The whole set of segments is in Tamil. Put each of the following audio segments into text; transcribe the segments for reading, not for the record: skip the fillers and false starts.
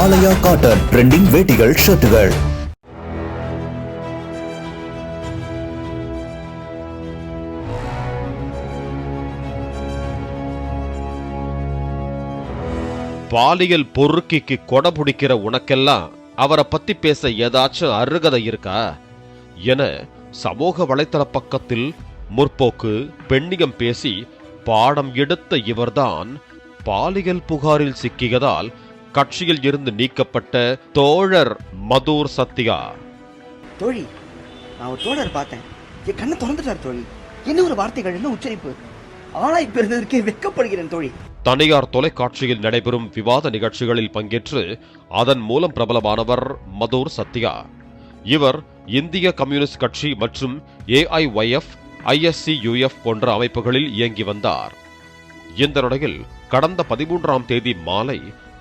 ஆலயா காட்டன் ட்ரெண்டிங் வேட்டிகள், ஷர்ட்டுகள். பாலியல் பொறுக்கிக்கு கொடை பிடிக்கிற உனக்கெல்லாம் அவரை பத்தி பேச ஏதாச்சும் அருகதை இருக்கா என சமூக வலைத்தள பக்கத்தில் முற்போக்கு பெண்ணியம் பேசி பாடம் எடுத்த இவர்தான் பாலியல் புகாரில் சிக்கியதால் கட்சியில் இருந்து நீக்கப்பட்ட தோழர் மதுர் சத்யா. தோழி, நான் ஒரு தோழர் பார்த்தேன், என் கண்ணை திறந்துட்டார் தோழி. என்ன ஒரு வார்த்தைகள், என்ன உச்சரிப்பு! ஆளாய் பிறந்ததற்கே வெட்கப்படுகிறேன் தோழி. தனியார் தொலைக்காட்சியில் நடைபெறும் விவாத நிகழ்ச்சிகளில் பங்கேற்று அதன் மூலம் பிரபலமானவர் மதுர் சத்யா. இவர் இந்திய கம்யூனிஸ்ட் கட்சி மற்றும் AIYF, ISCUF போன்ற அமைப்புகளில் இயங்கி வந்தார். இந்த நிலையில் கடந்த 13ஆம் தேதி மாலை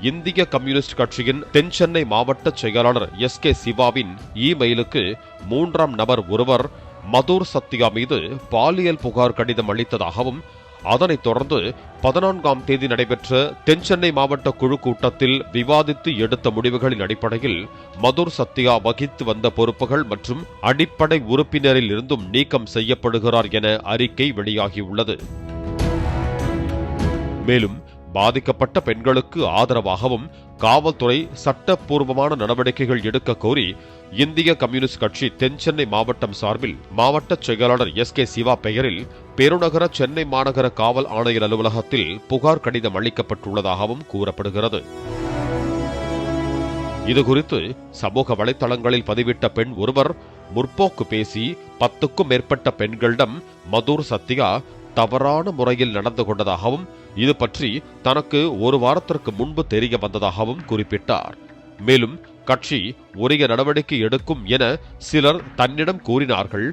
இந்திய கம்யூனிஸ்ட் கட்சியின் தென் சென்னை மாவட்ட செயலாளர் SK சிவாவின் இமெயிலுக்கு 3ஆம் நபர் ஒருவர் மதுர் சத்யா மீது பாலியல் புகார் கடிதம் அளித்ததாகவும், அதனைத் தொடர்ந்து 14ஆம் தேதி நடைபெற்ற தென்சென்னை மாவட்ட குழு கூட்டத்தில் விவாதித்து எடுத்த முடிவுகளின் அடிப்படையில் மதுர் சத்யா வகித்து வந்த பொறுப்புகள் மற்றும் அடிப்படை உறுப்பினரில் இருந்தும் நீக்கம் செய்யப்படுகிறார் என அறிக்கை வெளியாகியுள்ளது. மேலும் பாதிக்கப்பட்ட பெண்களுக்கு ஆதரவாகவும் காவல்துறை சட்டப்பூர்வமான நடவடிக்கைகள் எடுக்க கோரி இந்திய கம்யூனிஸ்ட் கட்சி தென்சென்னை மாவட்டம் சார்பில் மாவட்ட செயலாளர் SK சிவா பெயரில் பெருநகர சென்னை மாநகர காவல் ஆணையர் அலுவலகத்தில் புகார் கடிதம் அளிக்கப்பட்டுள்ளதாகவும் கூறப்படுகிறது. இதுகுறித்து சமூக வலைதளங்களில் பதிவிட்ட பெண் ஒருவர் முற்போக்கு பேசி 10க்கும் மேற்பட்ட பெண்களிடம் மதுர் சத்யா தவறான முறையில் நடந்து கொண்டதாகவும், இது பற்றி தனக்கு ஒரு வாரத்திற்கு முன்பு தெரிய வந்ததாகவும் குறிப்பிட்டார். மேலும் கட்சி உரிய நடவடிக்கை எடுக்கும் என சிலர் தன்னிடம் கூறினார்கள்.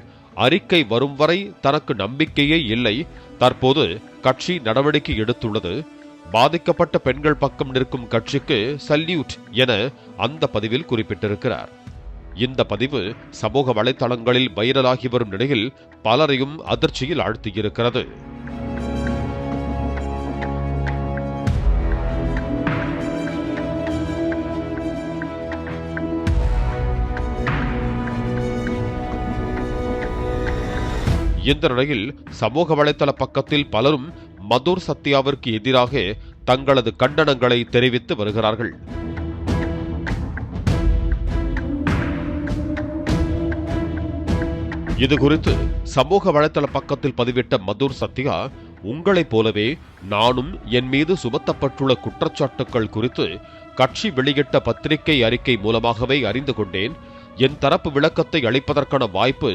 அறிக்கை வரும் வரை தனக்கு நம்பிக்கையே இல்லை. தற்போது கட்சி நடவடிக்கை எடுத்துள்ளது. பாதிக்கப்பட்ட பெண்கள் பக்கம் நிற்கும் கட்சிக்கு சல்யூட் என அந்த பதிவில் குறிப்பிட்டிருக்கிறார். இந்த பதிவு சமூக வலைதளங்களில் வைரலாகி வரும் நிலையில் பலரையும் அதிர்ச்சியில் ஆழ்த்தியிருக்கிறது. இந்த நிலையில் சமூக வலைதள பக்கத்தில் பலரும் மதுர் சத்யாவிற்கு எதிராக தங்களது கண்டனங்களை தெரிவித்து வருகிறார்கள். இதுகுறித்து சமூக வலைதள பக்கத்தில் பதிவிட்ட மதுர் சத்யா, உங்களைப் போலவே நானும் என் மீது சுமத்தப்பட்டுள்ள குற்றச்சாட்டுக்கள் குறித்து கட்சி வெளியிட்ட பத்திரிகை அறிக்கை மூலமாகவே அறிந்து கொண்டேன். என் தரப்பு விளக்கத்தை அளிப்பதற்கான வாய்ப்பு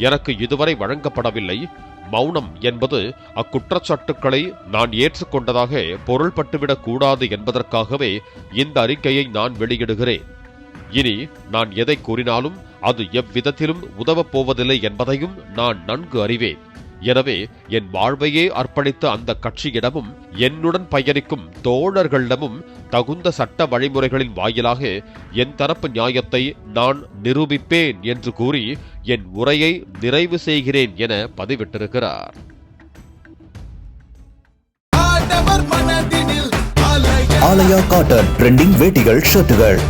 எனக்கு இதுவரை வழங்கப்படவில்லை. மௌனம் என்பது அக்குற்றச்சாட்டுக்களை நான் ஏற்றுக்கொண்டதாக பொருள்பட்டுவிடக் கூடாது என்பதற்காகவே இந்த அறிக்கையை நான் வெளியிடுகிறேன். இனி நான் எதை கூறினாலும் அது எவ்விதத்திலும் உதவப் போவதில்லை என்பதையும் நான் நன்கு அறிவேன். எனவே என் வாழ்வையே அர்ப்பணித்த அந்த கட்சியிடமும் என்னுடன் பயணிக்கும் தோழர்களிடமும் தகுந்த சட்ட வழிமுறைகளின் வாயிலாக என் தரப்பு நியாயத்தை நான் நிரூபிப்பேன் என்று கூறி என் உரையை நிறைவு செய்கிறேன் என பதிவிட்டிருக்கிறார். ஆலயா காட்டன் ட்ரெண்டிங் வேட்டிகள், ஷர்ட்டுகள்.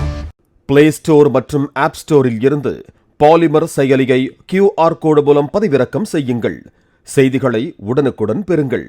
பிளே ஸ்டோர் மற்றும் ஆப் ஸ்டோரில் இருந்து பாலிமர் செயலியை QR கோடு மூலம் பதிவிறக்கம் செய்யுங்கள். செய்திகளை உடனுக்குடன் பெறுங்கள்.